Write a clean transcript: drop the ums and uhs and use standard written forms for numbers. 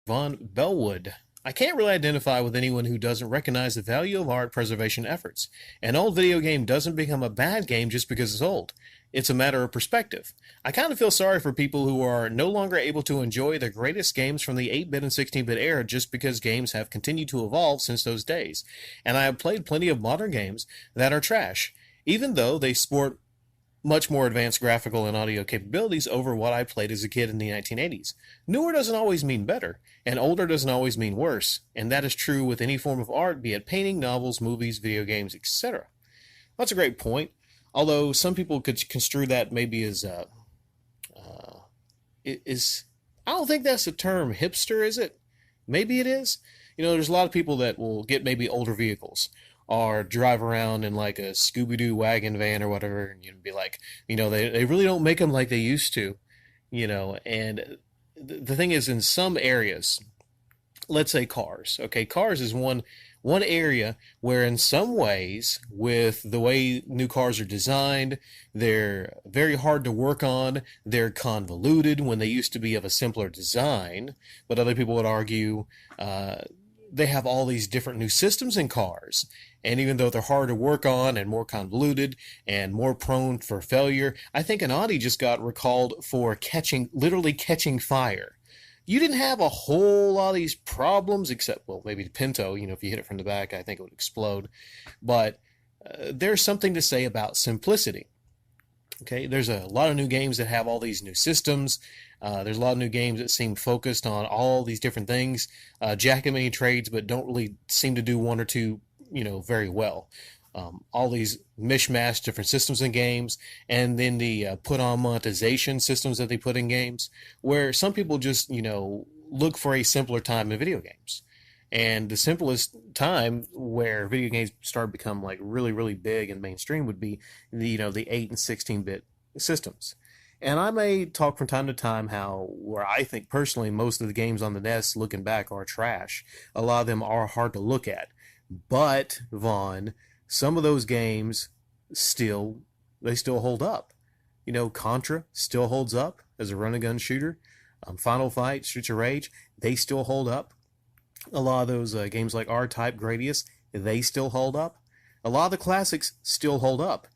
Von Belwood. I can't really identify with anyone who doesn't recognize the value of art preservation efforts. An old video game doesn't become a bad game just because it's old. It's a matter of perspective. I kind of feel sorry for people who are no longer able to enjoy the greatest games from the 8-bit and 16-bit era just because games have continued to evolve since those days. And I have played plenty of modern games that are trash, even though they sport much more advanced graphical and audio capabilities over what I played as a kid in the 1980s. Newer doesn't always mean better, and older doesn't always mean worse, and that is true with any form of art, be it painting, novels, movies, video games, etc. That's a great point, although some people could construe that maybe as, I don't think that's the term hipster, is it? Maybe it is. There's a lot of people that will get maybe older vehicles or drive around in like a Scooby-Doo wagon van or whatever, and you'd be like, they really don't make them like they used to, and the thing is, in some areas, let's say cars, okay, cars is one area where in some ways, with the way new cars are designed, they're very hard to work on, they're convoluted when they used to be of a simpler design, but other people would argue they have all these different new systems in cars. And even though they're hard to work on and more convoluted and more prone for failure, I think an Audi just got recalled for literally catching fire. You didn't have a whole lot of these problems except, well, maybe the Pinto, if you hit it from the back, I think it would explode. But there's something to say about simplicity. Okay, there's a lot of new games that have all these new systems. There's a lot of new games that seem focused on all these different things, jack of many trades, but don't really seem to do one or two, very well. All these mishmash different systems in games, and then the put-on monetization systems that they put in games, where some people just, look for a simpler time in video games. And the simplest time where video games start to become like really, really big and mainstream would be the 8 and 16-bit systems. And I may talk from time to time where I think personally most of the games on the NES looking back are trash. A lot of them are hard to look at. But, Vaughn, some of those games still hold up. Contra still holds up as a run-and-gun shooter. Final Fight, Streets of Rage, they still hold up. A lot of those games like R-Type, Gradius, they still hold up. A lot of the classics still hold up.